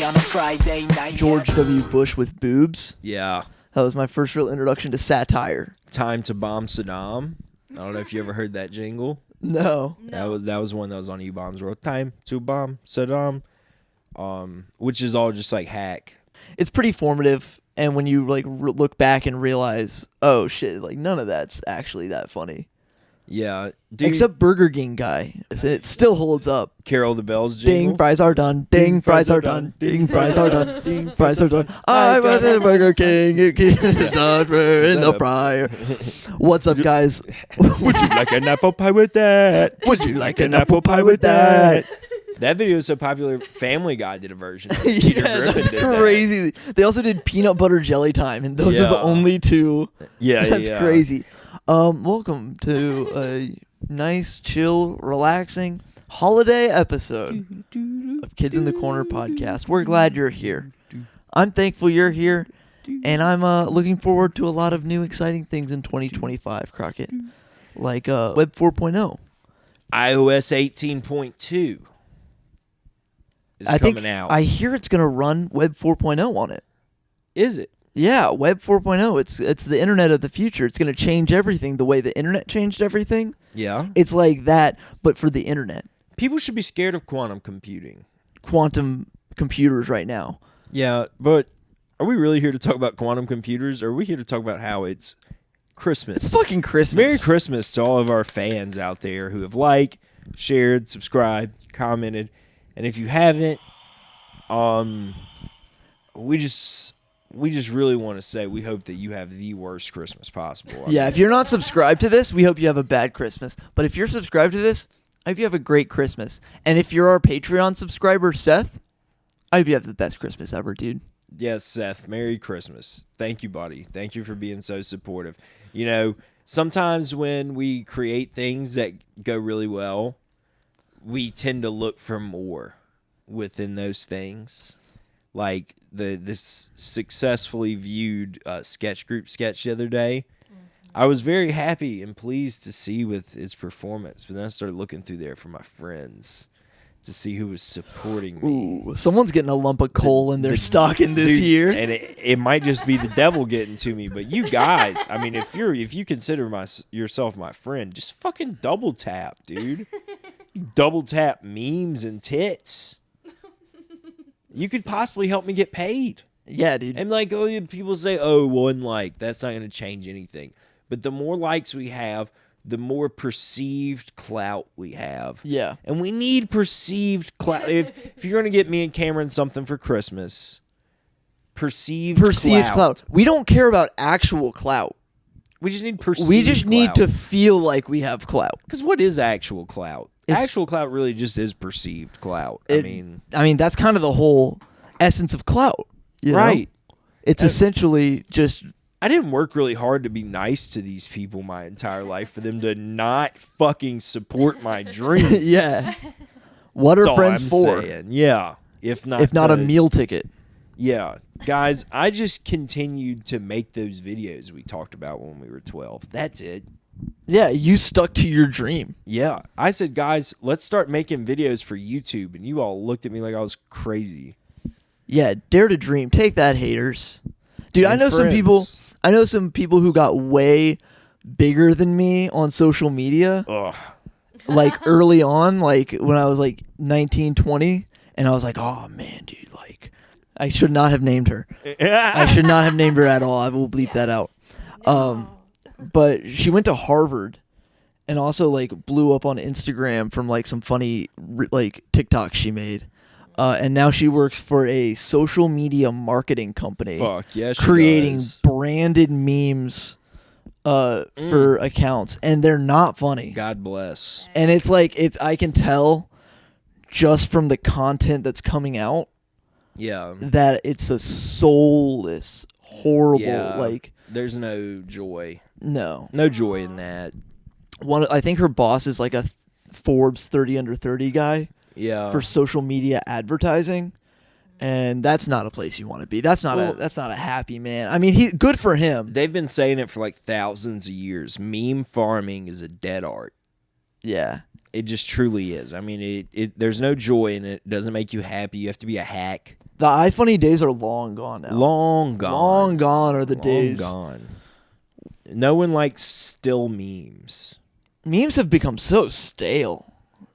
on a Friday night. George W. Bush with boobs. Yeah. That was my first real introduction to satire. Time to Bomb Saddam. I don't know if you ever heard that jingle. No. That was one that was on E-Bombs World. Time to Bomb Saddam. Which is all just like hack. It's pretty formative, and when you like look back and realize, oh shit, like none of that's actually that funny. Yeah. Dude, Except Burger King guy. And it still holds up. Carol the Bells jingle. Ding, fries are done. Ding, fries are done. Ding, fries are done. Ding, fries are done. I went to Burger King. In the fryer. What's up, guys? Would you like an apple pie with that? Would you like an apple pie with that? That video is so popular, Family Guy did a version of it. Peter Yeah, Griffin that's did that. crazy. They also did peanut butter jelly time, and those are the Yeah. only two. Yeah, That's yeah. crazy. Welcome to a nice, chill, relaxing holiday episode of Kids in the Corner podcast. We're glad you're here. I'm thankful you're here, and I'm looking forward to a lot of new exciting things in 2025, Crockett, like Web 4.0. iOS 18.2 is coming out. I hear it's gonna run Web 4.0 on it. Is it? Yeah, Web 4.0. It's the internet of the future. It's going to change everything the way the internet changed everything. Yeah. It's like that, but for the internet. People should be scared of quantum computing. Quantum computers right now. Yeah, but are we really here to talk about quantum computers, or are we here to talk about how it's Christmas? It's fucking Christmas. Merry Christmas to all of our fans out there who have liked, shared, subscribed, commented, and if you haven't, we just really want to say we hope that you have the worst Christmas possible. Yeah, if you're not subscribed to this, we hope you have a bad Christmas. But if you're subscribed to this, I hope you have a great Christmas. And if you're our Patreon subscriber, Seth, I hope you have the best Christmas ever, dude. Yes, Seth, Merry Christmas. Thank you, buddy. Thank you for being so supportive. You know, sometimes when we create things that go really well, we tend to look for more within those things. Like this successfully viewed sketch group sketch the other day. I was very happy and pleased to see with its performance, but then I started looking through there for my friends to see who was supporting me. Ooh, someone's getting a lump of coal in their stocking this year. And it might just be the devil getting to me, but you guys, I mean, if you consider yourself my friend, just fucking double tap, dude. You double tap memes and tits. You could possibly help me get paid. Yeah, dude. And like, oh, people say, oh, one like, that's not going to change anything. But the more likes we have, the more perceived clout we have. Yeah. And we need perceived clout. If you're going to get me and Cameron something for Christmas, perceived clout. We don't care about actual clout. We just need perceived We just need clout. to feel like we have clout. Because what is actual clout? Actual clout really just is perceived clout. I mean, that's kind of the whole essence of clout. You know? Right. It's essentially just... I didn't work really hard to be nice to these people my entire life for them to not fucking support my dreams. Yeah. What That's are all friends I'm for? saying. Yeah. If not a meal ticket. Yeah. Guys, I just continued to make those videos we talked about when we were 12. That's it. Yeah, you stuck to your dream. Yeah. I said, guys, let's start making videos for YouTube. And you all looked at me like I was crazy. Yeah, dare to dream. Take that, haters. Dude, And I know friends. some people who got way bigger than me on social media. Ugh. Like early on, like when I was like 19, 20, and I was like, "Oh man, dude, like I should not have named her. I should not have named her at all. I will bleep that out." But she went to Harvard and also like blew up on Instagram from like some funny like TikToks she made. And now she works for a social media marketing company. Fuck, yeah, she creating does. branded memes for accounts, and they're not funny. God bless. And it's like I can tell just from the content that's coming out Yeah. that it's a soulless, horrible Yeah. like There's no joy. no. No joy in that. I think her boss is like a Forbes 30 under 30 guy. Yeah. For social media advertising, and that's not a place you want to be. That's not a happy man. I mean, good for him. They've been saying it for like thousands of years. Meme farming is a dead art. Yeah. It just truly is. I mean, there's no joy in it. It doesn't make you happy. You have to be a hack. The iFunny days are long gone now. Long gone. Long gone are the days. Gone. No one likes still memes. Memes have become so stale.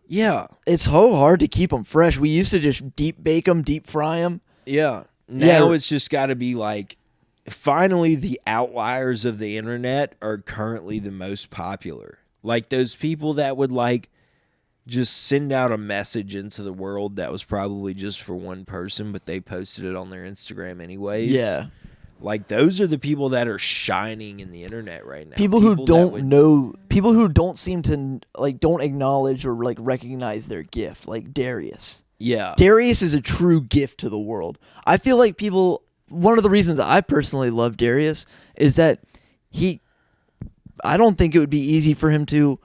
Yeah. It's so hard to keep them fresh. We used to just deep bake them, deep fry them. Yeah. Now it's just got to be like, finally the outliers of the internet are currently the most popular. Like those people that would like just send out a message into the world that was probably just for one person, but they posted it on their Instagram anyways. Yeah. Like those are the people that are shining in the internet right now. People who don't know, people who don't seem to like, don't acknowledge or like recognize their gift, like Darius. Yeah. Darius is a true gift to the world. I feel like people, one of the reasons I personally love Darius is that I don't think it would be easy for him to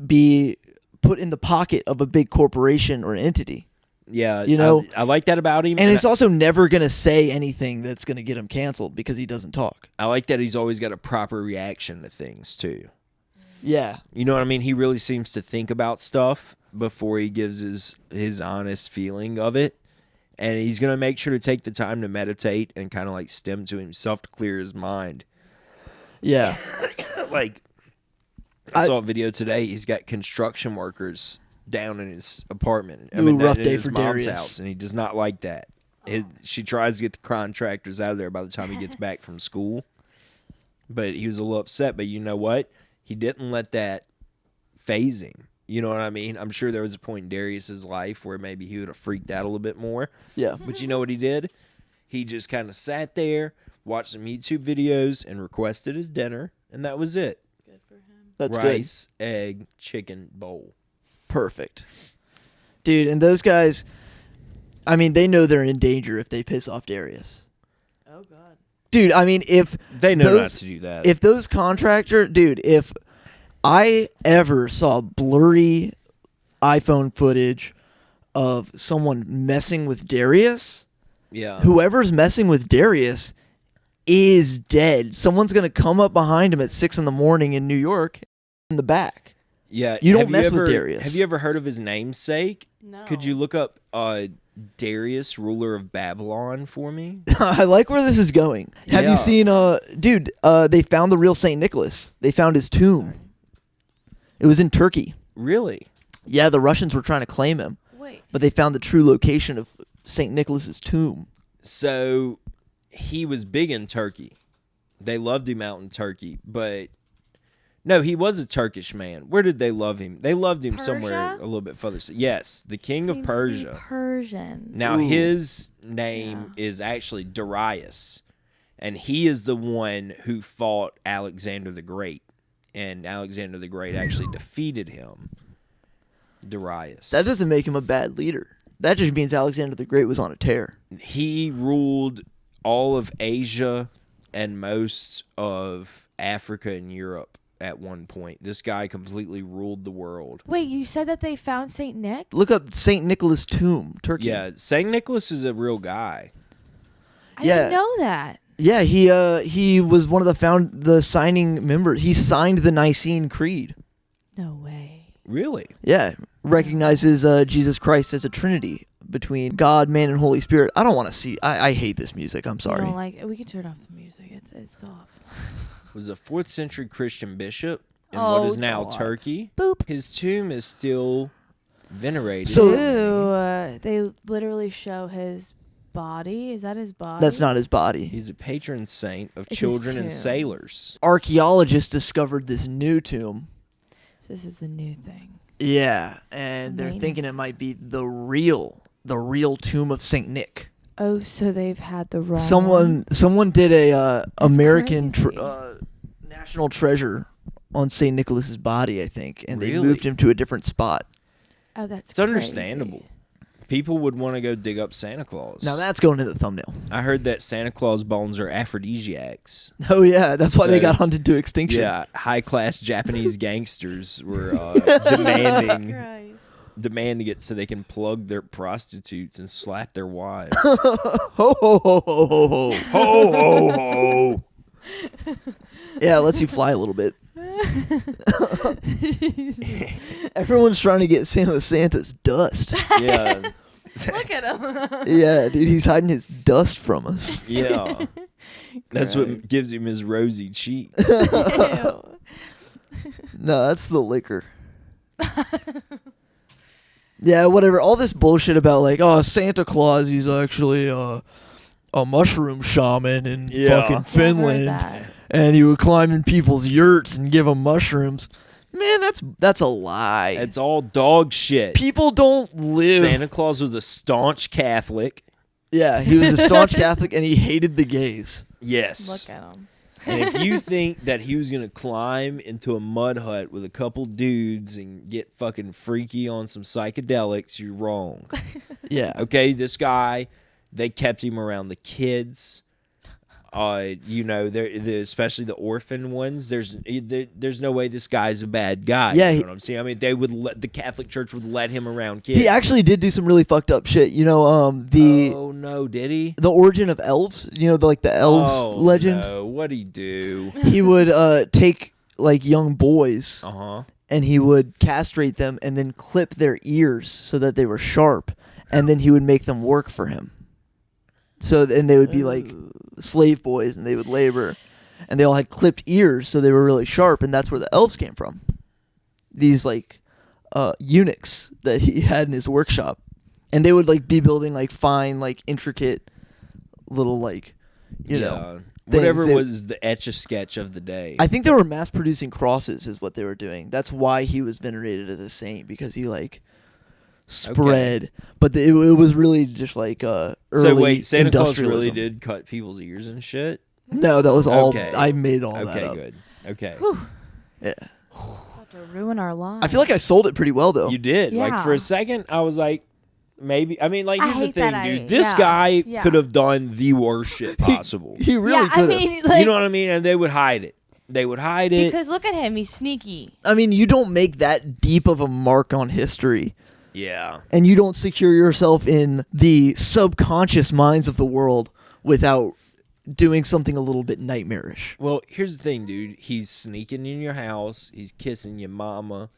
be put in the pocket of a big corporation or entity. Yeah, you know, I like that about him. And it's also never going to say anything that's going to get him canceled because he doesn't talk. I like that he's always got a proper reaction to things, too. Yeah. You know what I mean? He really seems to think about stuff before he gives his honest feeling of it. And he's going to make sure to take the time to meditate and kind of like stem to himself to clear his mind. Yeah. Like, I saw a video today. He's got construction workers down in his apartment. Rough day his for mom's Darius. house, and he does not like that. She tries to get the contractors out of there by the time he gets back from school. But he was a little upset. But you know what? He didn't let that phase him. You know what I mean? I'm sure there was a point in Darius's life where maybe he would have freaked out a little bit more. Yeah. But you know what he did? He just kind of sat there, watched some YouTube videos, and requested his dinner, and that was it. Good for him. That's Rice, egg, chicken bowl. Perfect. Dude, and those guys, I mean, they know they're in danger if they piss off Darius. Oh, God. Dude, I mean, if They know not to do that. If those if I ever saw blurry iPhone footage of someone messing with Darius, yeah. whoever's messing with Darius is dead. Someone's going to come up behind him at 6 a.m. in New York in the back. Yeah, You don't mess with Darius. Have you ever heard of his namesake? No. Could you look up Darius, ruler of Babylon, for me? I like where this is going. Have Yeah. you seen, dude, they found the real St. Nicholas. They found his tomb. It was in Turkey. Really? Yeah, the Russians were trying to claim him, Wait. but they found the true location of St. Nicholas's tomb. So he was big in Turkey. They loved him out in Turkey, but no, he was a Turkish man. Where did they love him? They loved him somewhere Persia? a little bit further. Yes, the king of Seems to be Persia. Persian. Now, Ooh. his name is actually Darius, and he is the one who fought Alexander the Great, and Alexander the Great actually defeated him. Darius. That doesn't make him a bad leader. That just means Alexander the Great was on a tear. He ruled all of Asia and most of Africa and Europe at one point. This guy completely ruled the world. Wait, you said that they found St. Nick? Look up St. Nicholas tomb, Turkey. Yeah, St. Nicholas is a real guy. I Yeah. didn't know that. Yeah, he was one of the signing members. He signed the Nicene Creed. No way. Really? Yeah, recognizes Jesus Christ as a Trinity between God, man, and Holy Spirit. I don't want to see. I hate this music. I'm sorry. No, like we can turn off the music. It's off. Was a 4th century Christian bishop in Oh, what is now God. Turkey. Boop. His tomb is still venerated. So- Ooh, they literally show his body. Is that his body? That's not his body. He's a patron saint of It's his children and tomb. sailors. Archaeologists discovered this new tomb. So this is the new thing. Yeah, and they're Nice. thinking it might be the real tomb of Saint Nick. Oh, so they've had the wrong one? Someone did a American crazy. national treasure on Saint Nicholas's body, I think, and they Really? moved him to a different spot. Oh, that's It's understandable. People would want to go dig up Santa Claus. Now that's going in the thumbnail. I heard that Santa Claus bones are aphrodisiacs. Oh yeah, that's why they So- got hunted to extinction. Yeah, high-class Japanese gangsters were Christ. demanding it so they can plug their prostitutes and slap their wives. Ho ho ho ho ho ho. Ho ho ho! Yeah, it lets you fly a little bit. Everyone's trying to get Santa's dust. Yeah, Look at him. Yeah, dude, he's hiding his dust from us. Yeah. That's what gives him his rosy cheeks. Ew. No, that's the liquor. Yeah, whatever. All this bullshit about like, oh, Santa Claus, he's actually a mushroom shaman in Yeah. fucking Yeah, I've heard Finland, that. and he would climb in people's yurts and give them mushrooms. Man, that's a lie. It's all dog shit. People don't live. Santa Claus was a staunch Catholic. Yeah, he was a staunch Catholic, and he hated the gays. Yes. Look at him. And if you think that he was going to climb into a mud hut with a couple dudes and get fucking freaky on some psychedelics, you're wrong. Yeah. Okay, this guy, they kept him around the kids. Especially the orphan ones. There's no way this guy's a bad guy. Yeah, you know what I'm saying? I mean, the Catholic Church would let him around kids. He actually did do some really fucked up shit. Oh no, did he? The origin of elves. The elves legend. No, what'd he do? He would take like young boys, and he would castrate them and then clip their ears so that they were sharp, and then he would make them work for him. So and they would be like slave boys, and they would labor, and they all had clipped ears, so they were really sharp, and that's where the elves came from. These like eunuchs that he had in his workshop, and they would like be building like fine, like intricate little like whatever things. was the etch-a-sketch of the day. I think they were mass producing crosses is what they were doing. That's why he was venerated as a saint, because he like spread. But it was really just like early so wait, Santa Claus really industrialism. did cut people's ears and shit? No, that was all. Okay. I made all that Okay, up. good. Okay. Yeah. About to ruin our lives. I feel like I sold it pretty well though. You did. Like Yeah. for a second, I was like, maybe. I mean, like I here's the hate thing, that dude. This yeah. guy Yeah. could have done the worst shit possible. He really yeah, I could have. mean, like, You know what I mean? And they would hide it. They would hide it. because look at him, he's sneaky. I mean, you don't make that deep of a mark on history, Yeah. and you don't secure yourself in the subconscious minds of the world without doing something a little bit nightmarish. Well, here's the thing, dude. He's sneaking in your house. He's kissing your mama.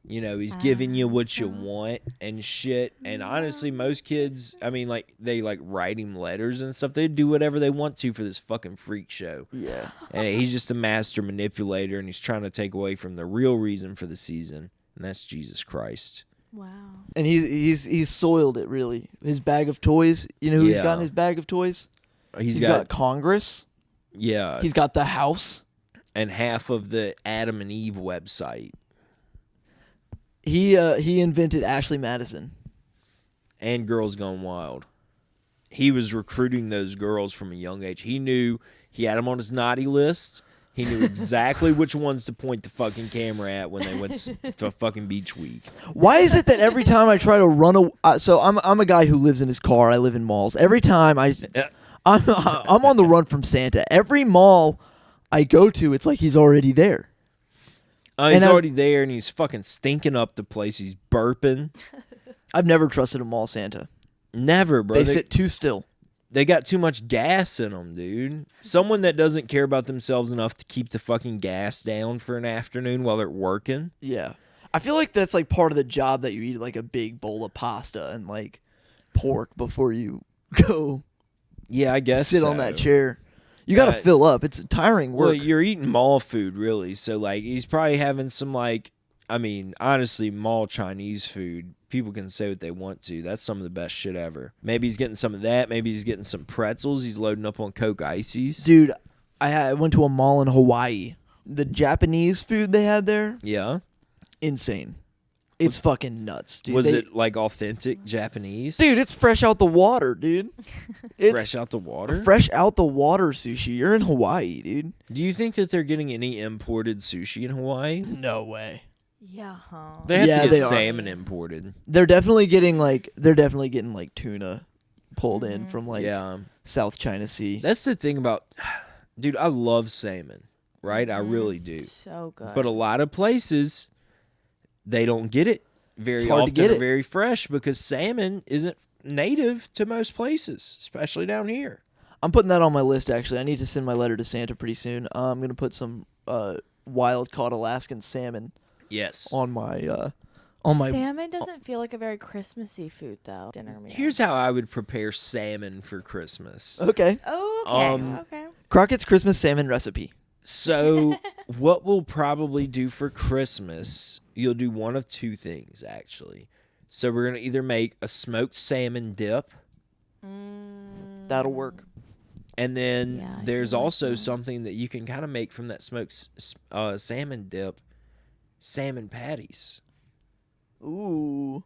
He's giving you what you want and shit. And honestly, most kids, I mean, like, they, like, write him letters and stuff. They do whatever they want to for this fucking freak show. Yeah. And he's just a master manipulator, and he's trying to take away from the real reason for the season, and that's Jesus Christ. Wow. And he's soiled it really. His bag of toys. You know who he's got in his bag of toys? He's got Congress. yeah, He's got the House. and half of the Adam and Eve website. He invented Ashley Madison. And Girls Gone Wild. He was recruiting those girls from a young age. He knew he had them on his naughty list. He knew exactly which ones to point the fucking camera at when they went to fucking beach week. Why is it that every time I try to run so I'm a guy who lives in his car. I live in malls. Every time I'm on the run from Santa. Every mall I go to, it's like he's already there. He's already there, and he's fucking stinking up the place. He's burping. I've never trusted a mall Santa. Never, bro. They sit too still. They got too much gas in them, dude. Someone that doesn't care about themselves enough to keep the fucking gas down for an afternoon while they're working. Yeah. I feel like that's like part of the job, that you eat like a big bowl of pasta and like pork before you go Yeah, I guess sit on that chair. You got to fill up. It's tiring work. Well, you're eating mall food, really. So, like, he's probably having some, like, I mean, honestly, mall Chinese food. People can say what they want to. That's some of the best shit ever. Maybe he's getting some of that. Maybe he's getting some pretzels. He's loading up on Coke Ices. Dude, I went to a mall in Hawaii. The Japanese food they had there, Yeah. insane. It's fucking nuts, dude. Was it, like, authentic Japanese? Dude, it's fresh out the water, dude. It's fresh out the water? fresh out the water sushi. You're in Hawaii, dude. Do you think that they're getting any imported sushi in Hawaii? No way. Yeah. Huh. They have Yeah, to they get are. salmon imported. They're definitely getting like tuna pulled in from like Yeah. South China Sea. That's the thing about, dude, I love salmon, right? I really do. So good. But a lot of places, they don't get it very It's hard to often get or it. very fresh because salmon isn't native to most places, especially down here. I'm putting that on my list, actually. I need to send my letter to Santa pretty soon. I'm going to put some wild caught Alaskan salmon Yes. on my on my. Salmon doesn't feel like a very Christmassy food, though. Dinner meal. Here's how I would prepare salmon for Christmas. Okay. Oh, okay. Okay. Crockett's Christmas salmon recipe. So, what we'll probably do for Christmas, you'll do one of two things, actually. So, we're going to either make a smoked salmon dip. That'll work. And then Yeah, I there's do like also that. something that you can kind of make from that smoked salmon dip, salmon patties. Ooh.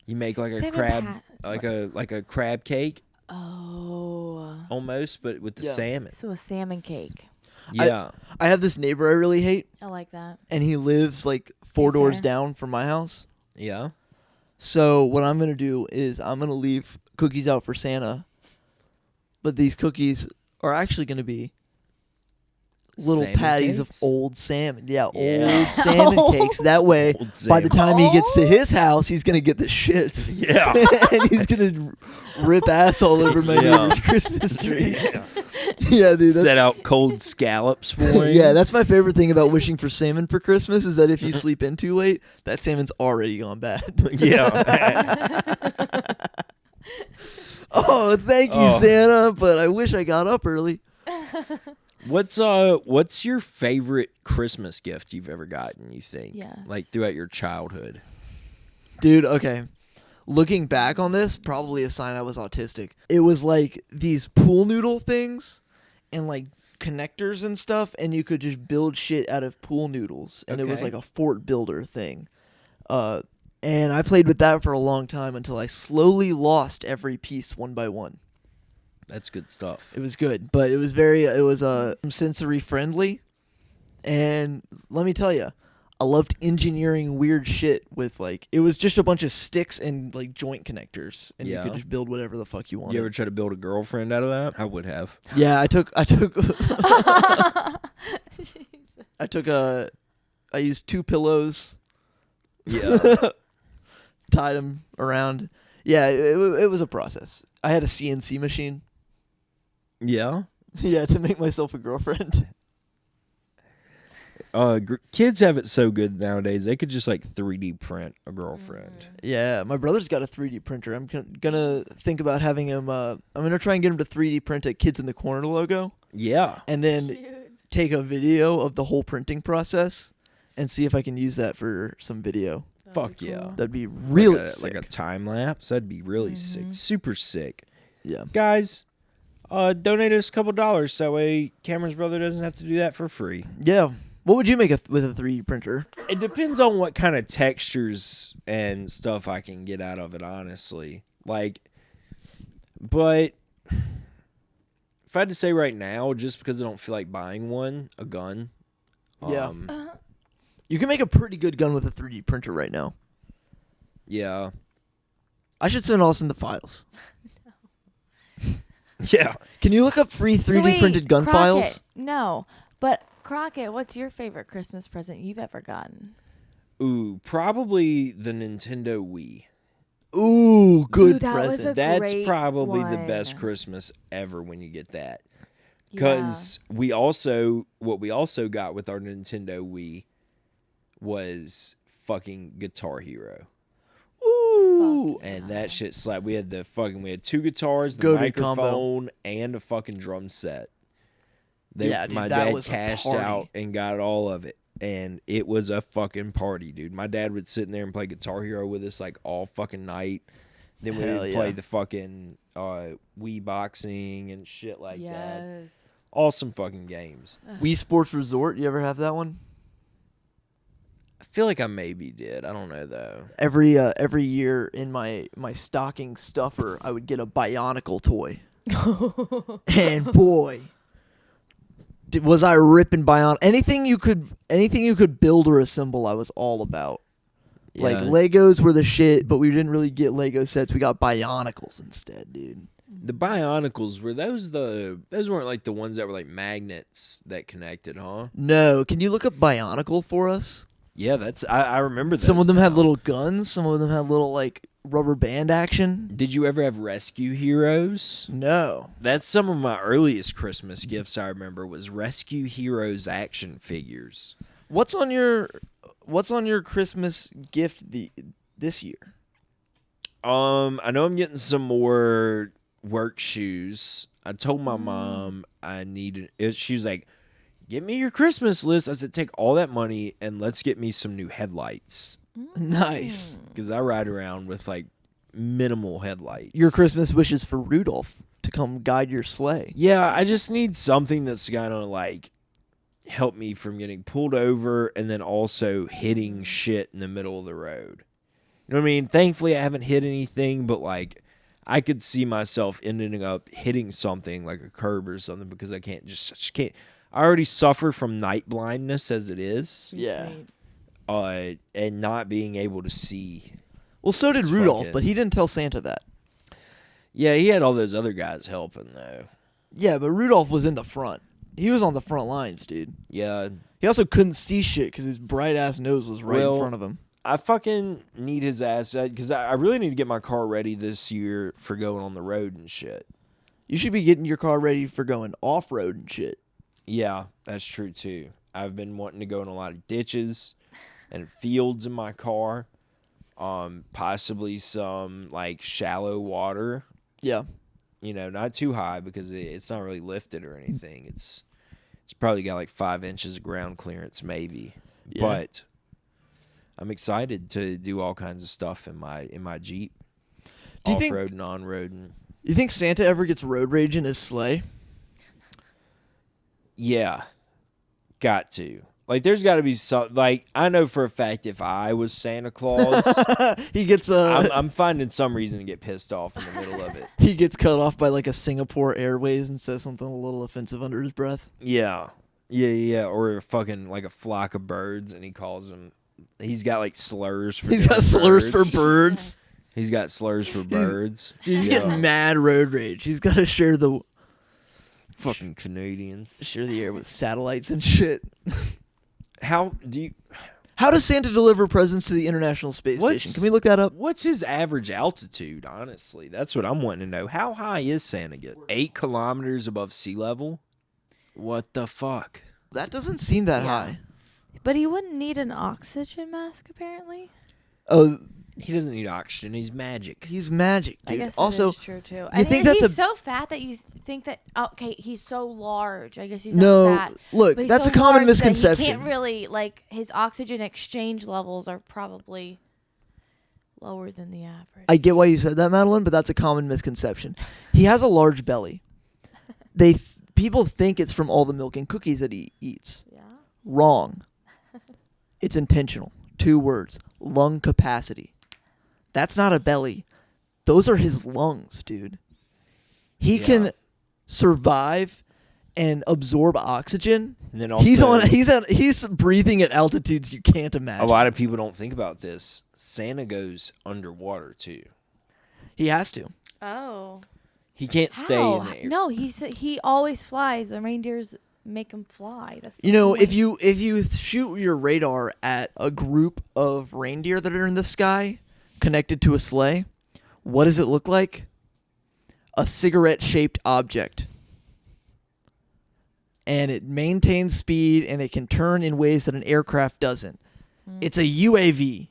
You make like a Salmon crab, pat- like a crab cake Oh. almost, but with the Yeah. salmon. So a salmon cake. Yeah. I have this neighbor I really hate, I like that. and he lives like 4 Okay. doors down from my house. Yeah. So what I'm gonna do is I'm gonna leave cookies out for Santa, but these cookies are actually gonna be little Salmon patties cakes? of old salmon. Yeah, Yeah. old salmon cakes. That way, Old by the salmon. time he gets to his house, he's gonna get the shits. Yeah. And he's gonna rip ass all over my Yeah. neighbor's Christmas tree. Yeah. Yeah, dude. That's, Set out cold scallops for him. yeah, that's my favorite thing about wishing for salmon for Christmas is that if you sleep in too late, that salmon's already gone bad. Yeah. Oh, thank you, Oh. Santa, but I wish I got up early. What's your favorite Christmas gift you've ever gotten, you think? Yes. Like throughout your childhood. Dude, okay. Looking back on this, probably a sign I was autistic. It was like these pool noodle things and like connectors and stuff, and you could just build shit out of pool noodles. And it was Okay. like a fort builder thing. And I played with that for a long time until I slowly lost every piece one by one. That's good stuff. It was good, but it was sensory friendly. And let me tell you, I loved engineering weird shit with like, it was just a bunch of sticks and like joint connectors, and you Yeah. could just build whatever the fuck you wanted. You ever try to build a girlfriend out of that? I would have. Yeah, I used 2 pillows, Yeah. tied them around. Yeah, it was a process. I had a CNC machine. Yeah. Yeah, to make myself a girlfriend. Kids have it so good nowadays. They could just like 3D print a girlfriend. Yeah, my brother's got a 3D printer. I'm gonna think about having him. I'm gonna try and get him to 3D print a Kids in the Corner logo, Yeah. and then take a video of the whole printing process, and see if I can use that for some video. Fuck yeah. That'd be really like a sick. time lapse. That'd be really sick. Super sick. Yeah. Guys, donate us a couple dollars so Cameron's brother doesn't have to do that for free. Yeah. What would you make with a 3D printer? It depends on what kind of textures and stuff I can get out of it, honestly. Like, but if I had to say right now, just because I don't feel like buying one, a gun. Yeah. You can make a pretty good gun with a 3D printer right now. Yeah. I should send Austin the files. Yeah. Can you look up free 3D So wait, printed gun Crockett, files? No, but Crockett, what's your favorite Christmas present you've ever gotten? Ooh, probably the Nintendo Wii. Ooh, good that was present. a That's great probably the one. best Christmas ever when you get that. Yeah. Because what we also got with our Nintendo Wii was fucking Guitar Hero. Ooh. And that shit slapped. We had 2 guitars, the Goated combo. microphone, and a fucking drum set. Yeah, dude, my that dad was a cashed party. out and got all of it. And it was a fucking party, dude. My dad would sit in there and play Guitar Hero with us like all fucking night. Then we Hell would yeah. play the fucking Wii boxing and shit like that. Yes. Awesome fucking games. Wii Sports Resort, you ever have that one? I feel like I maybe did. I don't know though. Every year in my stocking stuffer, I would get a Bionicle toy. And boy, was I ripping Bionicle. Anything you could build or assemble, I was all about. Like Yeah. Legos were the shit, but we didn't really get Lego sets. We got Bionicles instead, dude. The Bionicles were those weren't like the ones that were like magnets that connected, huh? No, can you look up Bionicle for us? Yeah, I remember those. Some of them had now. little guns. Some of them had little like rubber band action. Did you ever have Rescue Heroes? No. That's some of my earliest Christmas gifts I remember was Rescue Heroes action figures. What's on your Christmas gift this year? I know I'm getting some more work shoes. I told my mom I needed it. She was like, "Give me your Christmas list." I said, "Take all that money and let's get me some new headlights." Nice. Because I ride around with like minimal headlights. Your Christmas wishes for Rudolph to come guide your sleigh. Yeah, I just need something that's gonna like help me from getting pulled over and then also hitting shit in the middle of the road. You know what I mean? Thankfully, I haven't hit anything, but like I could see myself ending up hitting something like a curb or something because I just can't. I already suffer from night blindness as it is, Yeah. and not being able to see. Well, so did It's Rudolph, fucking- but he didn't tell Santa that. Yeah, he had all those other guys helping though. Yeah, but Rudolph was in the front. He was on the front lines, dude. Yeah, He also couldn't see shit because his bright-ass nose was right in front of him. I fucking need his ass because I really need to get my car ready this year for going on the road and shit. You should be getting your car ready for going off-road and shit. Yeah, that's true too. I've been wanting to go in a lot of ditches and fields in my car. Possibly some like shallow water. Yeah. You know, not too high because it's not really lifted or anything. It's probably got like 5 inches of ground clearance maybe. Yeah. But I'm excited to do all kinds of stuff in my Jeep. Do you Off think- road and on road and You think Santa ever gets road rage in his sleigh? yeah, got to. Like, there's got to be some. Like, I know for a fact if I was Santa Claus, He gets I'm finding some reason to get pissed off in the middle of it. he gets cut off by like a Singapore Airways and says something a little offensive under his breath. Yeah, or fucking like a flock of birds, and he calls them. He's got like slurs for. He's got different slurs for birds. birds. He's got slurs for birds. Dude, he's Yeah. getting mad road rage. He's got to share the Canadians. air with satellites and shit. How do you? How does Santa deliver presents to the International Space Station? Can we look that up? What's his average altitude? Honestly, that's what I'm wanting to know. How high is Santa get? 8 kilometers above sea level. What the fuck? That doesn't seem that Yeah. high. But he wouldn't need an oxygen mask, apparently. Oh, He doesn't need oxygen. He's magic. he's magic, I dude. guess Also, that is true too. you think that's he's a- so fat that you think that okay, he's so large. I guess he's no, not fat. look, But he's that's so a common large that misconception. He can't really like his oxygen exchange levels are probably lower than the average. I get why you said that, Madeline, but that's a common misconception. He has a large belly. People think it's from all the milk and cookies that he eats. Yeah. Wrong. It's intentional. 2 words. Lung capacity. That's not a belly. Those are his lungs, dude. He Yeah. can survive and absorb oxygen. And then also, he's breathing at altitudes you can't imagine. a lot of people don't think about this. Santa goes underwater too. He has to. Oh. He can't stay How? in the air. No, he always flies. The reindeers make him fly. That's the You know, point. if you shoot your radar at a group of reindeer that are in the sky connected to a sleigh, what does it look like? A cigarette-shaped object. And it maintains speed and it can turn in ways that an aircraft doesn't. It's a UAV,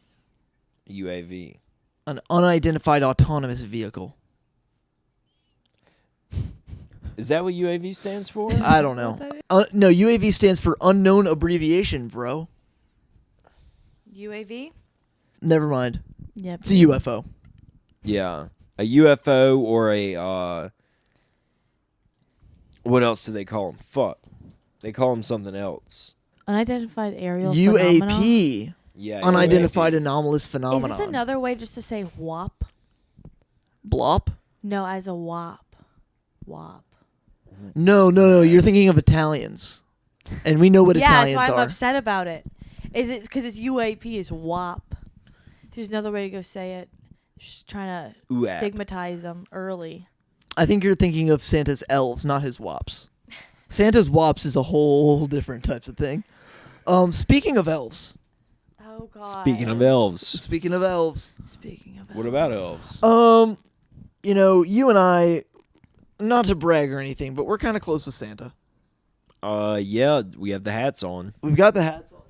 UAV. an unidentified autonomous vehicle. Is that what UAV stands for? I don't know. No, UAV stands for unknown abbreviation, bro. UAV. Never mind. Yep. It's a UFO. Yeah, a UFO or a what else do they call them? Fuck, they call them something else. Unidentified aerial phenomenon. UAP. Yeah, Unidentified UAP. anomalous Is phenomenon. this another way just to say WAP? Blop? No, as a WAP. WAP. No. You're thinking of Italians. And we know what Yeah, Italians that's why I'm are. upset about it. Is it because it's UAP is WAP? There's another way to go say it. Just trying to UAP. stigmatize them early. I think you're thinking of Santa's elves, not his wops. Santa's wops is a whole different types of thing. Speaking of elves. Oh God. Speaking of elves, Speaking of elves. Speaking of. what about elves? You know, you and I, not to brag or anything, but we're kind of close with Santa. Yeah, we have the hats on. We've got the hats on.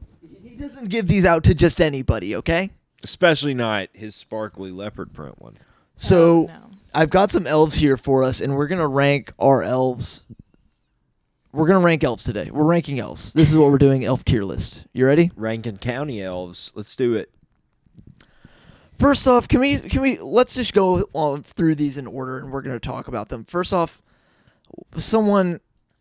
He doesn't give these out to just anybody, okay? Especially not his sparkly leopard print one. So no. I've got some elves here for us, and we're gonna rank our elves. We're gonna rank elves today. We're ranking elves. This is what we're doing. Elf tier list. You ready? Rankin County elves. Let's do it. First off, can we let's just go on through these in order, and we're gonna talk about them. First off, someone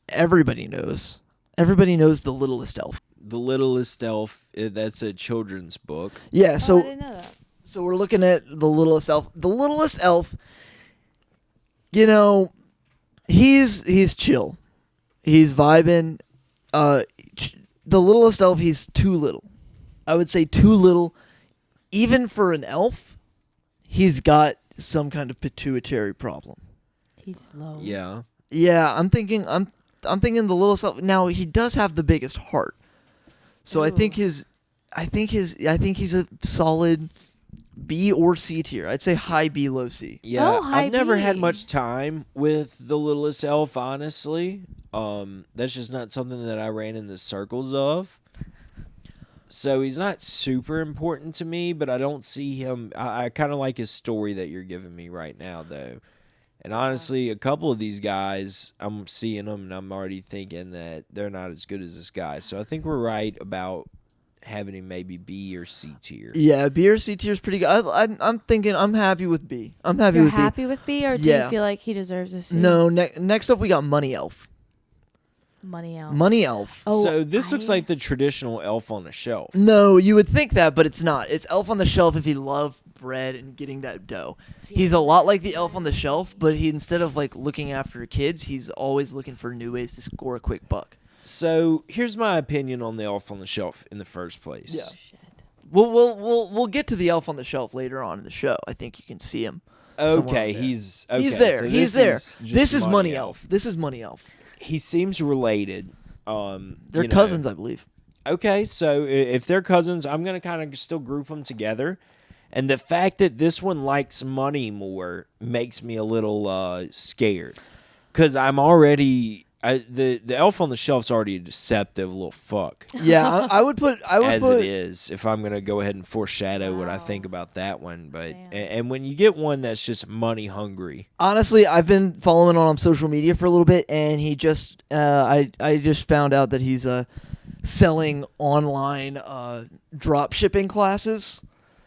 everybody knows. Everybody knows the littlest elf. The Littlest Elf. That's a children's book. Yeah. I So didn't know that. so we're looking at the littlest elf. The littlest elf. You know, he's chill. He's vibing. The littlest elf, he's too little. I would say too little. Even for an elf, he's got some kind of pituitary problem. He's low. Yeah. Yeah, I'm thinking the littlest elf. Now he does have the biggest heart. So I think Ooh. I think he's a solid B or C tier. I'd say high B, low C. Yeah. Oh, high I've never had B. much time with the Littlest Elf, honestly. That's just not something that I ran in the circles of. So he's not super important to me, but I don't see him. I kind of like his story that you're giving me right now, though. And honestly, a couple of these guys, I'm seeing them, and I'm already thinking that they're not as good as this guy. So I think we're right about having him maybe B or C tier. Yeah, B or C tier is pretty good. I'm thinking I'm happy with B. I'm happy You're with happy with B, or do Yeah. you feel like he deserves a C? B. No, next up we got Money Elf. Money out. Money Elf. Oh, So this looks I- like the traditional elf on a shelf. No, you would think that, but it's not. It's Elf on the Shelf if he loved bread and getting that dough. He's a lot like the Elf on the Shelf, but he instead of like looking after kids, he's always looking for new ways to score a quick buck. So here's my opinion on the elf on the shelf in the first place. Yeah. Shit. We'll get to the Elf on the Shelf later on in the show. I think you can see him. somewhere Okay, there. he's He's there. so He's this there. is just This is Money Elf. This is Money Elf. He seems related. They're you know. cousins, I believe. Okay, so if they're cousins, I'm gonna kind of still group them together. And the fact that this one likes money more makes me a little scared, because I'm already the elf on the shelf's already a deceptive little fuck. Yeah, I would put. As it is, if I'm gonna go ahead and foreshadow what I Wow. think about that one, but Damn. and when you get one that's just money hungry, Honestly, I've been following on social media for a little bit, and he just I just found out that he's selling online drop shipping classes.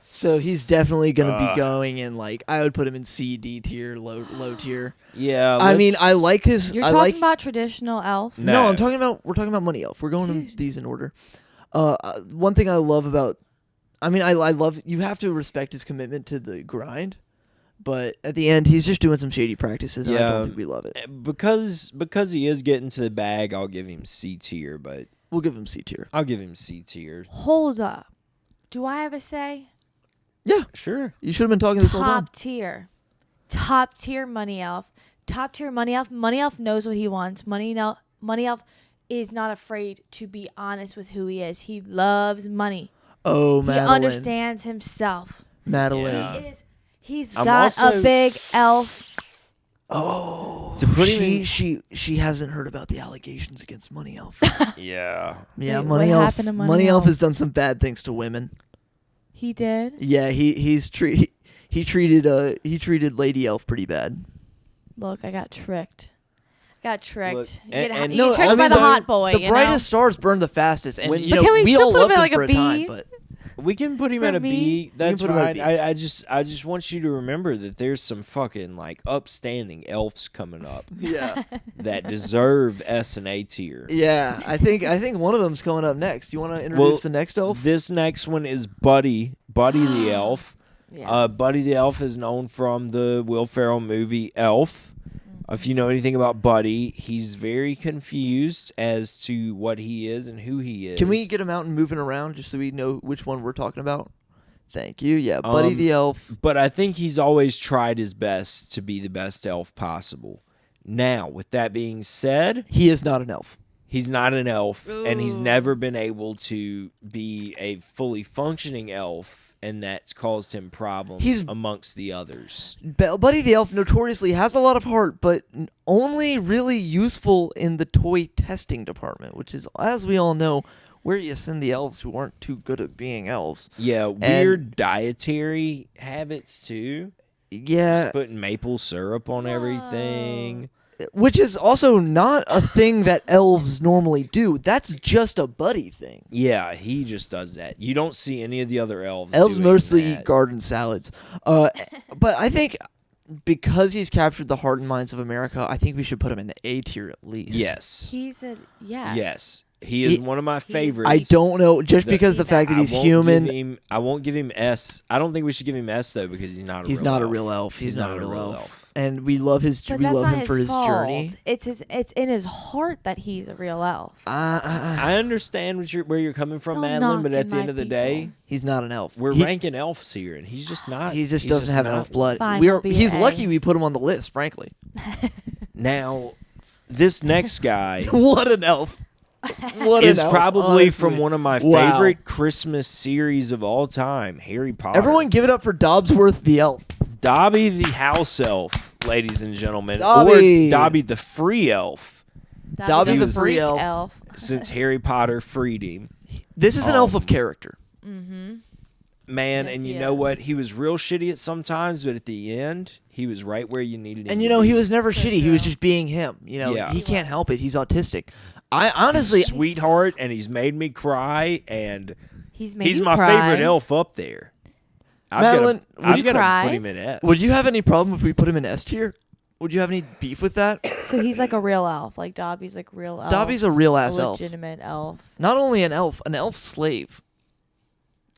So he's definitely gonna be going in like I would put him in C, D tier, low tier. yeah. I mean, I let's- like his. You're I talking like. about traditional elf. No. No, we're talking about Money Elf. We're going in Dude. these in order. One thing I love about, I mean, I love you have to respect his commitment to the grind, but at the end he's just doing some shady practices. And I Yeah. don't think we love it. because he is getting to the bag. I'll give him C tier, but We'll give him C tier. I'll give him C tier. Hold up. Do I have a say? Yeah, Sure. you should have been talking this whole time. Top tier. Top tier Money Elf. Top tier Money Elf. Money Elf knows what he wants. Money Elf is not afraid to be honest with who he is. He loves money. Oh, He Madeline. understands himself. Madeline. Yeah. He's I'm got also- a big elf. Oh, To put him in- she hasn't heard about the allegations against Money Elf. Yeah. Yeah, Wait, Money what Elf. happened to Money Elf Elf? has done some bad things to women. He did. Yeah, he treated Lady Elf pretty bad. Look, I got tricked. Got tricked. Look, you and- get, and- you No, get tricked I by mean, the hot boy. The you brightest stars burn the fastest, and When- you But know can we we still all put him loved at, him like, for a a time. B? But We can put him For at a B. me? That's put him at a fine. B. I just want you to remember that there's some fucking like upstanding elves coming up yeah, that deserve S and A tier. yeah, I think one of them's coming up next. You want to introduce Well, the next elf? This next one is Buddy the elf. Yeah. Buddy the elf is known from the Will Ferrell movie Elf. If you know anything about Buddy, he's very confused as to what he is and who he is. Can we get him out and moving around just so we know which one we're talking about? Thank you. Yeah, Buddy the elf. But I think he's always tried his best to be the best elf possible. Now, with that being said, He is not an elf. he's not an elf, and he's Ooh. never been able to be a fully functioning elf, and that's caused him problems He's- amongst the others. Buddy the elf notoriously has a lot of heart, but only really useful in the toy testing department, which is, as we all know, where you send the elves who aren't too good at being elves. Yeah, weird dietary habits too. Yeah, Just putting maple syrup on everything. which is also not a thing that elves normally do. That's just a buddy thing. Yeah, he just does that. You don't see any of the other elves. Elves doing mostly that. eat garden salads. But I think because he's captured the heart and minds of America, I think we should put him in the A tier at least. Yes. He's a yes. Yes. He is one of my favorites. I don't know, just because the fact that he's human. I won't give him S. I don't think we should give him S though because he's not a real elf. He's not a real elf. And we love his. But we that's love not him for his fault. journey. It's in his heart that he's a real elf. I understand where you're coming from, Don't Madeline, but knock at the my end of the people. day, he's not an elf. we're He- ranking elves here, and he's just not. He just he's doesn't have not. elf blood. Fine, he'll be He's an A. lucky we put him on the list, frankly. Now, this next guy What an elf! What is an elf, probably honestly. from one of my Wow. favorite Christmas series of all time, Harry Potter. Everyone, give it up for Dobbsworth the elf. Dobby the house elf, ladies and gentlemen, Dobby. or Dobby the free elf, Dobby the freak free elf. since Harry Potter freed him. This is an elf of character. Mm-hmm. Man, Yes, and you he know is. what? He was real shitty at some times, but at the end, he was right where you needed him. And to you know, be. he was never So shitty. He was true. just being him. You know, Yeah. he He can't was. help it. He's autistic. I He's honestly, a sweetheart, and he's made me cry, and He's made he's you my cry. favorite elf up there. Madeline, would I've you got to cry? put him in S. would you have any problem if we put him in S tier? Would you have any beef with that? So he's like a real elf. Like Dobby's like real elf. Dobby's a real a ass elf. legitimate elf. Not only an elf slave.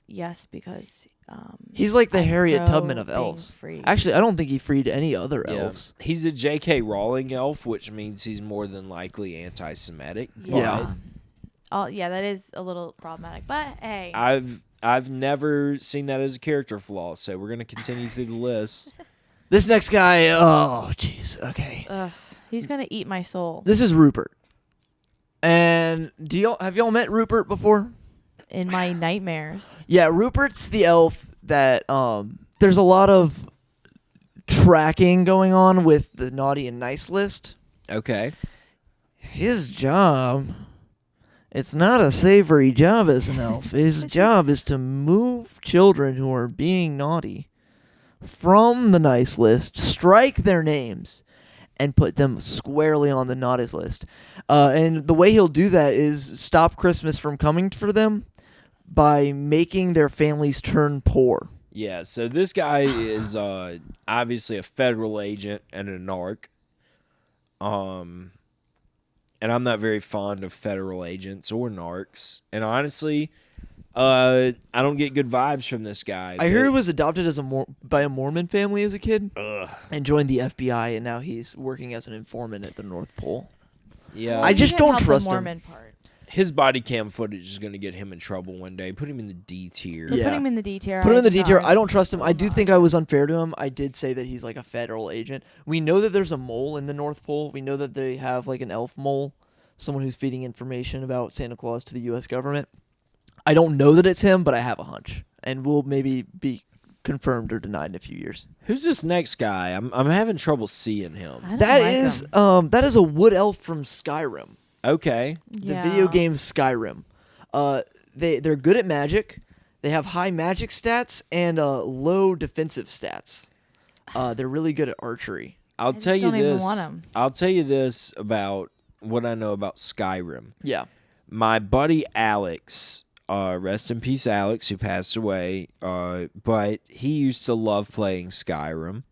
Yes, because He's like the I'm Harriet pro Tubman of being elves. free. Actually, I don't think he freed any other Yeah. elves. He's a J.K. Rowling elf, which means he's more than likely anti-Semitic. Yeah. Oh yeah, that is a little problematic. But hey, I've never seen that as a character flaw, so we're gonna continue through the list. This next guy, oh jeez, okay. ugh, he's gonna eat my soul This is Rupert. And have y'all met Rupert before? in my nightmares. Yeah, Rupert's the elf that there's a lot of tracking going on with the naughty and nice list. Okay. His job, it's not a savory job as an elf. His job is to move children who are being naughty from the nice list, strike their names, and put them squarely on the naughty list. And the way he'll do that is stop Christmas from coming for them by making their families turn poor. Yeah, so this guy is obviously a federal agent and a narc. And I'm not very fond of federal agents or narcs. And honestly, I don't get good vibes from this guy. I heard he was adopted as by a Mormon family as a kid Ugh. and joined the FBI, and now he's working as an informant at the North Pole. Yeah, I You just can't don't help the trust him. Mormon part. his body cam footage is going to get him in trouble one day. Put him in the D tier. But Yeah. put him in the D tier. Put him in the do D tier. not- I don't trust him. I do not. think I was unfair to him. I did say that he's like a federal agent. We know that there's a mole in the North Pole. We know that they have like an elf mole, someone who's feeding information about Santa Claus to the U.S. government. I don't know that it's him, but I have a hunch, and we'll maybe be confirmed or denied in a few years. Who's this next guy? I'm having trouble seeing him. I don't That like is him. that is a wood elf from Skyrim. Okay. The Yeah. video game Skyrim. They're good at magic. They have high magic stats and low defensive stats. They're really good at archery. I'll just tell you don't even this. want 'em. I'll tell you this about what I know about Skyrim. Yeah. My buddy Alex, rest in peace, Alex, who passed away. But he used to love playing Skyrim.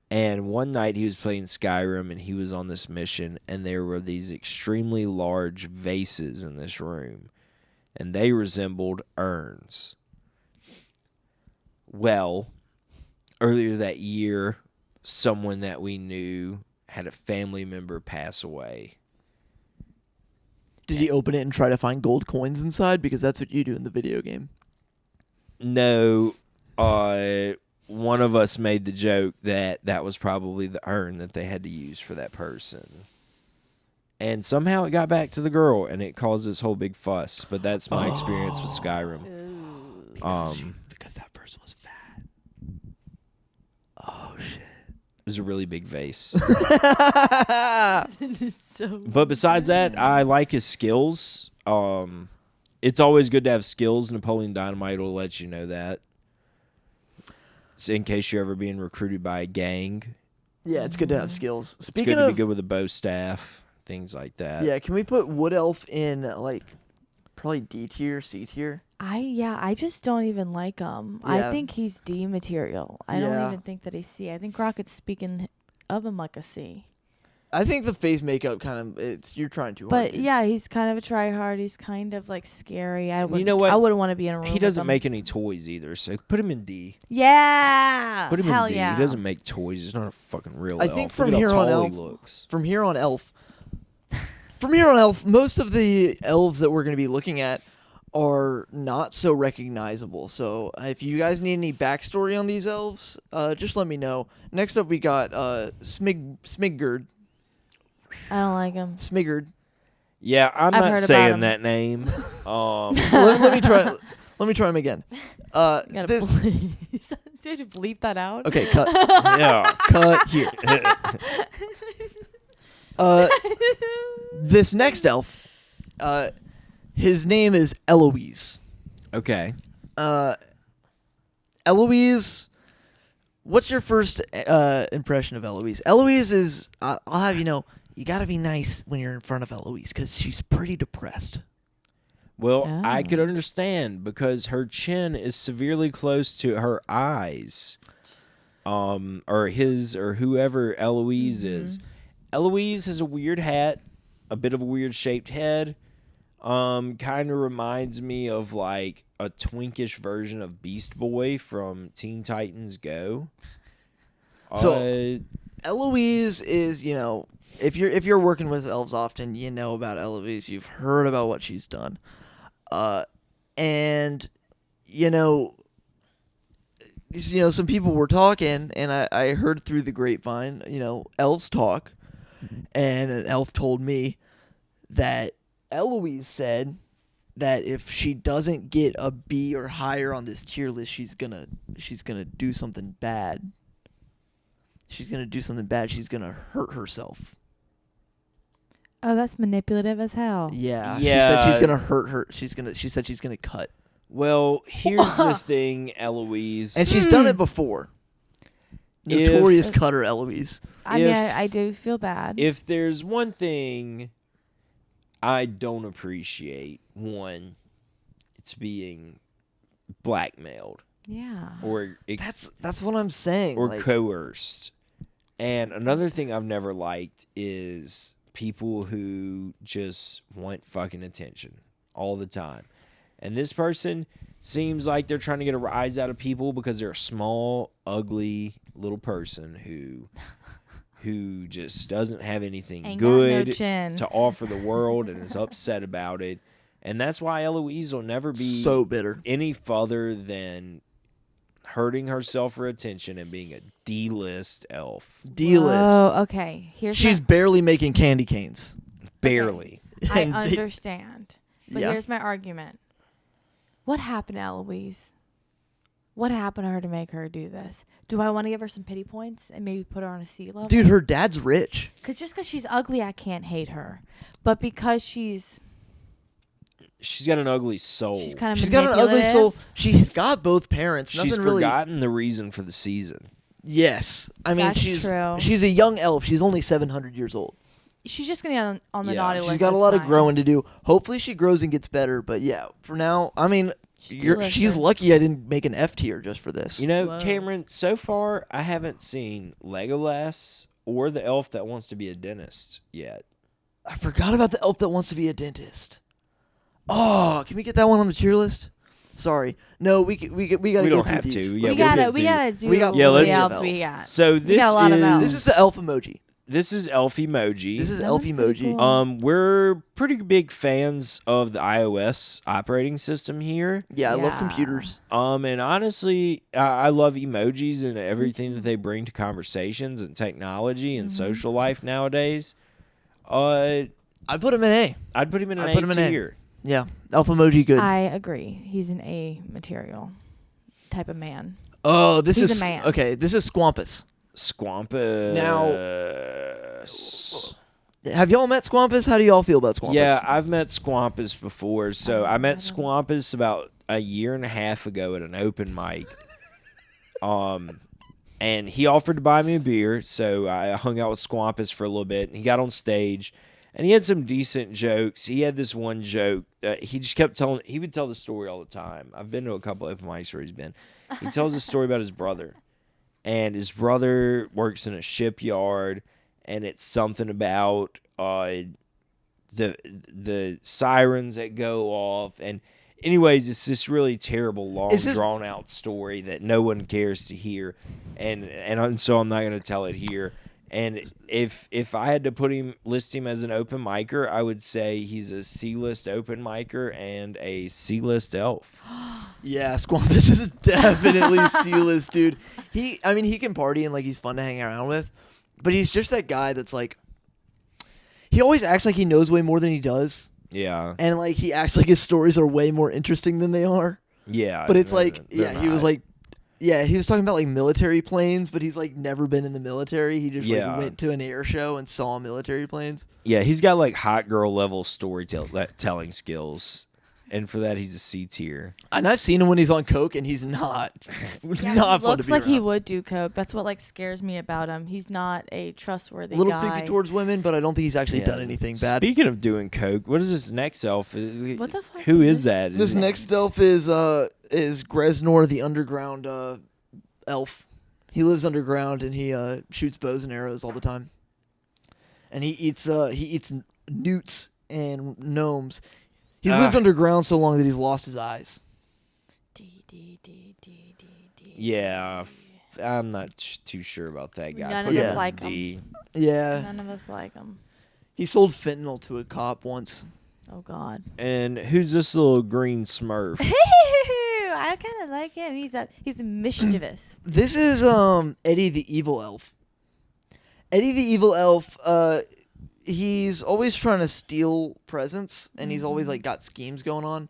And one night he was playing Skyrim and he was on this mission, and there were these extremely large vases in this room, and they resembled urns. Well, earlier that year, someone that we knew had a family member pass away. Did he open it and try to find gold coins inside? Because that's what you do in the video game. No, one of us made the joke that that was probably the urn that they had to use for that person. And somehow it got back to the girl, and it caused this whole big fuss. But that's my experience with Skyrim. Because that person was fat. Oh, shit. It was a really big vase. So But besides that, I like his skills. It's always good to have skills. Napoleon Dynamite will let you know that. So in case you're ever being recruited by a gang. Yeah, it's good to have skills. It's Speaking good to of, be good with a bow staff, things like that. yeah, can we put Wood Elf in like probably D tier, C tier? I just don't even like him. Yeah. I think he's D material. I don't Yeah. even think that he's C. I think Crockett's speaking of him like a C. I think the face makeup kind of you're trying too hard. But dude. yeah, he's kind of a tryhard. He's kind of like scary. I And would. you know what? I wouldn't want to be in a room. He with doesn't him. make any toys either, so put him in D. Yeah. Put him Hell in D. yeah. He doesn't make toys. He's not a fucking real I elf. think Look from at how here on tall Elf, he looks. from here on Elf, most of the elves that we're going to be looking at are not so recognizable. So if you guys need any backstory on these elves, just let me know. Next up, we got Smigurd. I don't like him. Smigurd. Yeah, I'm I've not heard about saying him. that name. let me try. Let me try him again. You gotta This- bleep. Did you bleep that out? okay, cut. Yeah. Cut here. This next elf, his name is Eloise. Okay. Eloise, what's your first impression of Eloise? Eloise is, I'll have you know, you gotta be nice when you're in front of Eloise because she's pretty depressed. Well, I Oh. could understand because her chin is severely close to her eyes. Or his or whoever Eloise is. Eloise has a weird hat, a bit of a weird shaped head. Kind of reminds me of like a twinkish version of Beast Boy from Teen Titans Go. So- Eloise is, you know, if you're working with elves often, you know about Eloise. You've heard about what she's done. And you know, some people were talking, and I heard through the grapevine, you know, elves talk, and an elf told me that Eloise said that if she doesn't get a B or higher on this tier list, she's gonna do something bad. She's gonna do something bad. She's gonna hurt herself. Oh, that's manipulative as hell. Yeah. Yeah. She said she's gonna hurt her. She said she's gonna cut. Well, here's the thing, Eloise. And she's done it before. If- Notorious cutter Eloise. I mean, If- I do feel bad. If there's one thing I don't appreciate, one, it's being blackmailed yeah. or That's what I'm saying. or like, coerced. And another thing I've never liked is people who just want fucking attention all the time. And this person seems like they're trying to get a rise out of people because they're a small, ugly little person who just doesn't have anything Ain't got no good chin. to offer the world and is upset about it. And that's why Eloise will never be so bitter. any further than hurting herself for attention and being a D-list elf. D-list. Oh, okay. She's barely making candy canes. Barely. I And they- understand. But Yeah. here's my argument. What happened to Eloise? What happened to her to make her do this? Do I want to give her some pity points and maybe put her on a C level? Dude, her dad's rich. Because she's ugly, I can't hate her. But because she's She's got an ugly soul. she's kind of She's got an ugly soul. She's got both parents. She's Nothing really. forgotten the reason for the season. Yes, I mean That's she's true. she's a young elf. She's only 700 years old. She's just gonna be on the Yeah. naughty list. She's got a this lot of time. growing to do. Hopefully, she grows and gets better. But yeah, for now, I mean, She's she's D-lister. lucky I didn't make an F tier just for this. You know, Whoa. Cameron, so far I haven't seen Legolas or the elf that wants to be a dentist yet. I forgot about the elf that wants to be a dentist. Oh, can we get that one on the tier list? Sorry, no, we gotta We go don't through have these. to. Let's Yeah, We we'll go gotta get we through- gotta do we got the Yeah, let's- elves we elves. got. So We this got a lot of is elves. This is the elf emoji. This is elf emoji. This is That elf one's pretty emoji. cool. We're pretty big fans of the iOS operating system here. Yeah, I love Yeah. computers. And honestly, I love emojis and everything that they bring to conversations and technology and social life nowadays. I'd put him in A. I'd put him in an I'd put him A in A. tier. Yeah, elf emoji good. I agree. He's an A material type of man. Oh, this He's is a man. okay. This is Squampus. Squampus. Have y'all met Squampus? How do y'all feel about Squampus? Yeah, I've met Squampus before. So I met I don't- Squampus about a year and a half ago at an open mic. And he offered to buy me a beer, so I hung out with Squampus for a little bit. And he got on stage, and he had some decent jokes. He had this one joke that he just kept telling. He would tell the story all the time. I've been to a couple open mics where he's been. He tells a story about his brother, and his brother works in a shipyard, and it's something about the sirens that go off. And anyways, it's this really terrible, long, drawn out story that no one cares to hear, and so I'm not going to tell it here. And if I had to list him as an open micer, I would say he's a C-list open micer and a C-list elf. Yeah, Squampus is definitely C-list, dude. He can party and like he's fun to hang around with, but he's just that guy that's like, he always acts like he knows way more than he does. Yeah. And like he acts like his stories are way more interesting than they are. Yeah. But it's like, they're he was not. like, he was talking about like military planes, but he's like never been in the military. He just like went to an air show and saw military planes. Yeah, he's got like hot girl level storytelling skills. And for that, he's a C tier. And I've seen him when he's on coke, and he's not Yeah, not he fun to looks be like he around. would do coke. That's what like scares me about him. He's not a trustworthy A little guy. creepy towards women, but I don't think he's actually done anything bad. Speaking of doing coke, what is this next elf? What the fuck Who is is that? This next elf is Gresnor, the underground elf. He lives underground and he shoots bows and arrows all the time. And he eats newts and gnomes. He's lived underground so long that he's lost his eyes. Yeah, I'm not too sure about that guy. None of us like D. Yeah. None of us like him. He sold fentanyl to a cop once. Oh God. And who's this little green Smurf? I kind of like him. He's mischievous. This is Eddie the Evil Elf. Eddie the Evil Elf, he's always trying to steal presents, and he's always like got schemes going on.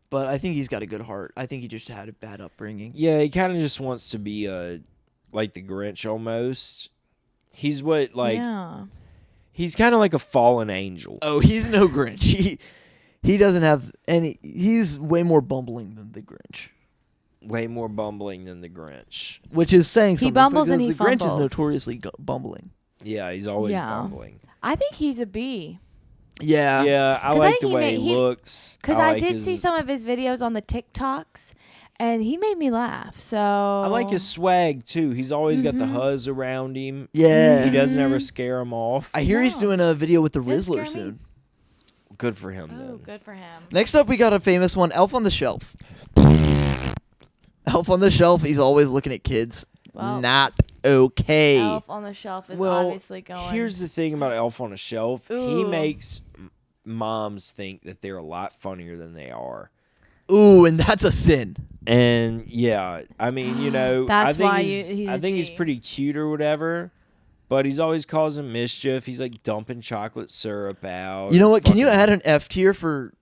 But I think he's got a good heart. I think he just had a bad upbringing. Yeah, he kind of just wants to be like the Grinch almost. He's what like Yeah. he's kind of like a fallen angel. Oh, he's no Grinch. He doesn't have any. He's way more bumbling than the Grinch, Way more bumbling than the Grinch. which is saying something. bumbles because and he the Grinch is fumbles. notoriously bumbling. Yeah, he's always Yeah. bumbling. I think he's a B. Yeah. Yeah, I 'Cause I like think the he way ma- he looks. Because I like did his- see some of his videos on the TikToks, and he made me laugh. So I like his swag too. He's always got the Mhm. huzz around him. Yeah. He doesn't ever Mhm. scare him off. I hear he's No. doing a video with the He'll scare Rizzler me. soon. Good for him Oh, then. good for him. Next up, we got a famous one, Elf on the Shelf. Elf on the Shelf, he's always looking at kids. Well, Not okay. Elf on the Shelf is Well, obviously going. Here's the thing about Elf on a Shelf. He Ooh. makes moms think that they're a lot funnier than they are. Ooh, and that's a sin. And yeah, I mean, you know, That's I think why he's, he's I a think he's D. pretty cute or whatever. But he's always causing mischief. He's like dumping chocolate syrup out. You know what? Can you fucking add an F tier for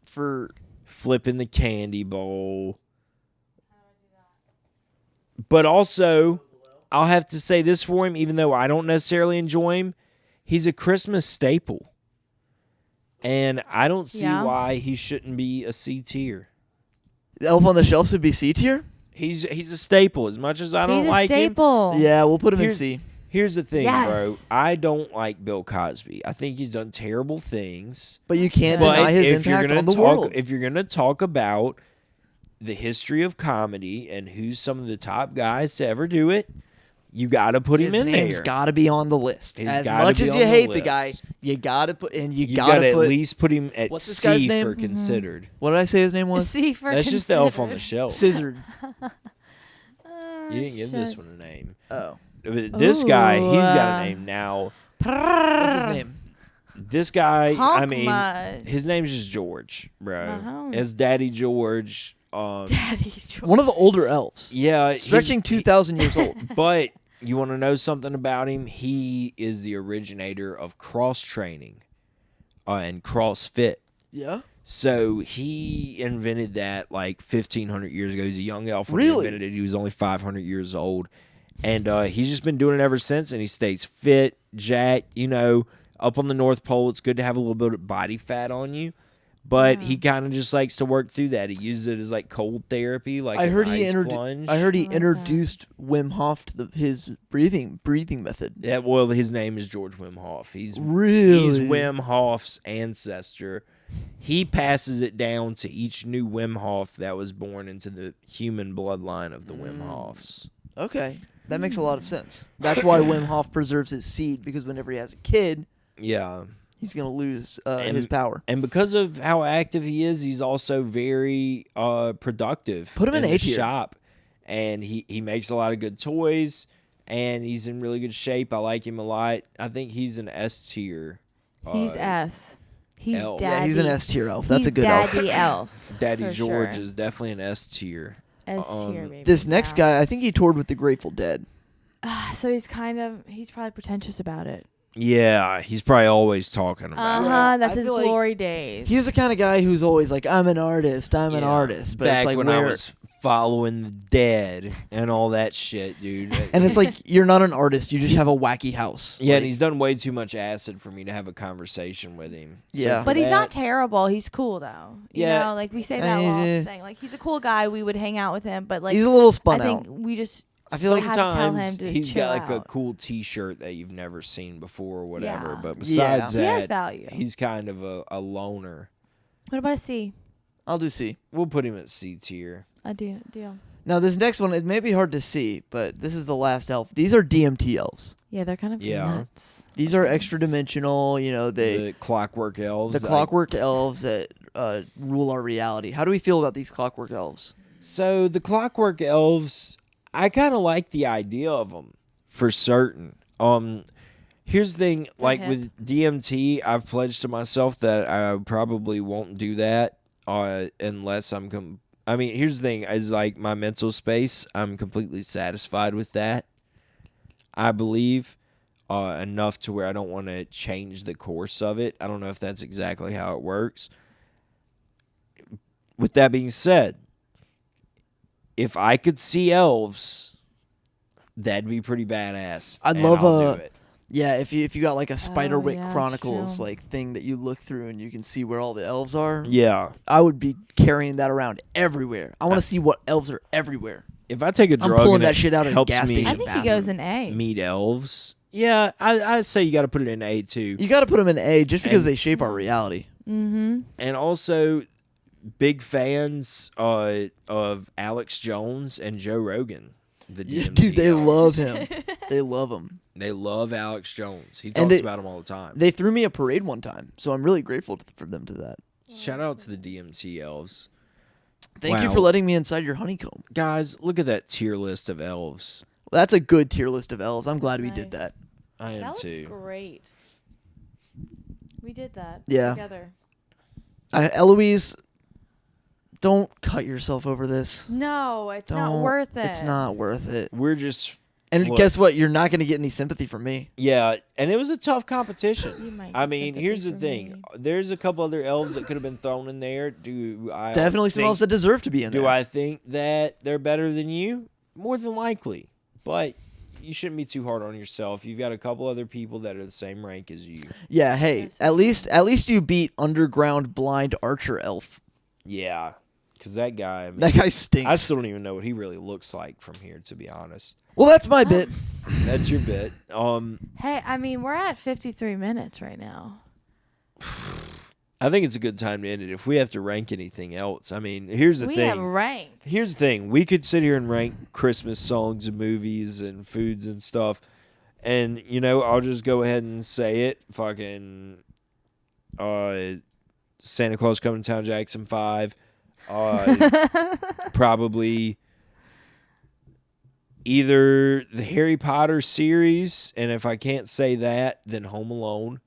flipping the candy bowl? But also, I'll have to say this for him, even though I don't necessarily enjoy him, he's a Christmas staple. And I don't see Yeah. why he shouldn't be a C tier. Elf on the Shelf should be C tier? He's a staple. As much as I don't He's a like him, staple. Yeah, we'll put him in Here's- C. here's the thing, Yes. bro. I don't like Bill Cosby. I think he's done terrible things. But you can't But deny his if you're impact gonna on the talk, world. if you're gonna talk about the history of comedy and who's some of the top guys to ever do it, you got to put him His in name's there. got to be on the list. He's As gotta much be as on you the hate the guy, list. you got to put, and you You got got to to at put. least put him at What's this guy's C name? for considered. What did I say his name was? C for That's just the elf on the considered. shelf. Scissored. You didn't give this shit. one a name. Oh. But this guy, he's got Ooh. a name now. What's his name? This guy, I mean, Honk his name's just George, bro. Uh-huh. It's Daddy George. Daddy George. One of the older elves. Yeah, Stretching 2,000 years old. But you want to know something about him? He is the originator of cross training and CrossFit. Yeah? So he invented that like 1,500 years ago. He's a young elf when Really? he invented it. He was only 500 years old. And he's just been doing it ever since, and he stays fit, jacked, you know. up on the North Pole, it's good to have a little bit of body fat on you. But he kind of just likes to work through that. He uses it as like cold therapy, like I heard an he ice introduced. plunge. I heard he I like that. introduced Wim Hof to his breathing method. Yeah, well, his name is George Wim Hof. He's Really? Wim Hof's ancestor. He passes it down to each new Wim Hof that was born into the human bloodline of the Wim Hofs. Okay, that makes a lot of sense. That's why Wim Hof preserves his seed, because whenever he has a kid, Yeah. he's gonna lose his power. And because of how active he is, he's also very productive. Put him in the A tier. shop, and he makes a lot of good toys, and he's in really good shape. I like him a lot. I think he's an S tier. He's S. He's elf. daddy. Yeah, he's an S tier elf. That's He's a good elf. daddy elf. Daddy for George sure. is definitely an S tier. S tier, baby. This next Yeah. guy, I think he toured with the Grateful Dead. So he's probably pretentious about it. Yeah, he's probably always talking about it. Yeah, That's I his feel like glory days. He's the kind of guy who's always like, I'm an artist, I'm an Yeah. artist. But Back it's like, when where, I was following the dead and all that shit, dude. and it's like, you're not an artist, you just have a wacky house. Yeah, Like, and he's done way too much acid for me to have a conversation with him. So Yeah. for But he's that- not terrible. He's cool though. You Yeah. know, like we say that all Yeah. the saying. Like he's a cool guy. We would hang out with him, but like he's a little I spun think out. we just I feel like had to tell sometimes him to he's chill got like a out. cool T-shirt that you've never seen before or whatever. Yeah. But besides He has that, value. he's kind of a loner. What about a C? I'll do C. We'll put him at C tier. A deal. Now, this next one, it may be hard to see, but this is the last elf. These are DMT elves. Yeah, they're kind of Yeah. nuts. These are extra dimensional, The clockwork elves. the clockwork elves that rule our reality. How do we feel about these clockwork elves? So the clockwork elves, I kind of like the idea of them for certain. Here's the thing, like hip. with DMT, I've pledged to myself that I probably won't do that unless I'm. I mean, here's the thing: is like my mental space. I'm completely satisfied with that. I believe enough to where I don't want to change the course of it. I don't know if that's exactly how it works. With that being said, if I could see elves, that'd be pretty badass. I'd and love I'll a- do it. Yeah, if you got like a Spiderwick yeah, Chronicles true. like thing that you look through and you can see where all the elves are. Yeah. I would be carrying that around everywhere. I want to see what elves are everywhere. If I take a I'm drug pulling and that it shit out at a helps gas me I station. think he bathroom. goes in A. meet elves, yeah, I say you got to put it in A too. You got to put them in A just because And- they shape our reality. Mm-hmm. And also, big fans of Alex Jones and Joe Rogan. The Yeah, DMT dude, they elves. love him. They love him. They love Alex Jones. He And talks they- about him all the time. They threw me a parade one time, so I'm really grateful for them to that. Shout out to the DMT elves. Thank you Wow. for letting me inside your honeycomb. Guys, look at that tier list of elves. That's a good tier list of elves. I'm glad we did Nice. that. I am That looks too. great. We did that Yeah. together. Eloise, don't cut yourself over this. No, it's not Don't. worth it. It's not worth it. We're just And Look. guess what? You're not going to get any sympathy from me. yeah, and it was a tough You competition. might I get mean, sympathy here's the from thing. me. There's a couple other elves that could have been thrown in there. Do I Definitely some think, elves that deserve to be in there. Do I think that they're better than you? More than likely. But you shouldn't be too hard on yourself. You've got a couple other people that are the same rank as you. Yeah, hey, Yes, at least you beat underground blind archer elf. Yeah, because that guy, I mean, That guy stinks. I still don't even know what he really looks like from here, to be honest. Well, that's my bit. That's your bit. Hey, I mean, we're at 53 minutes right now. I think it's a good time to end it. If we have to rank anything else, I mean, here's the We thing. have rank. Here's the thing. We could sit here and rank Christmas songs and movies and foods and stuff. And, you know, I'll just go ahead and say it. Fucking Santa Claus Coming to Town Jackson 5. Probably either the Harry Potter series, and if I can't say that, then Home Alone.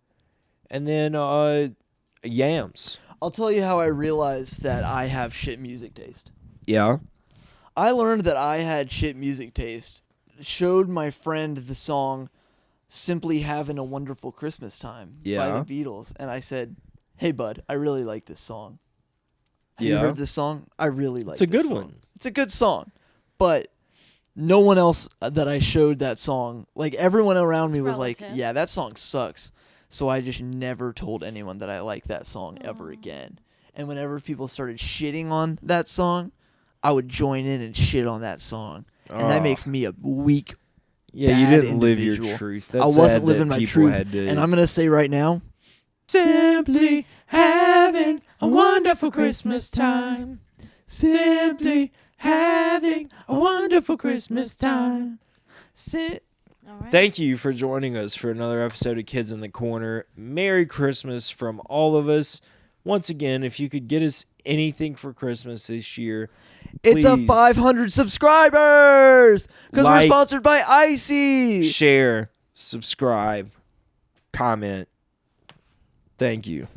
And then Yams. I'll tell you how I realized that I have shit music taste. Yeah. I learned that I had shit music taste. Showed my friend the song "Simply Having a Wonderful Christmas Time" by Yeah. the Beatles, and I said, "Hey, bud, I really like this song. Have you Yeah. heard this song? I really like. It's a this good song. one. It's a good song, but no one else that I showed that song, like everyone around me was like, Relative. "Yeah, that song sucks." So I just never told anyone that I liked that song ever again. And whenever people started shitting on that song, I would join in and shit on that song. And that makes me a weak, Yeah, you bad didn't live your individual. truth. I That's wasn't sad living that my people truth. had to- And I'm going to say right now, Simply having a wonderful Christmas time. Simply having a wonderful Christmas time. All right. Thank you for joining us for another episode of Kids in the Corner. Merry Christmas from all of us. Once again, if you could get us anything for Christmas this year, it's a please 500 subscribers because we're Like, sponsored by Icy. share, subscribe, comment. Thank you.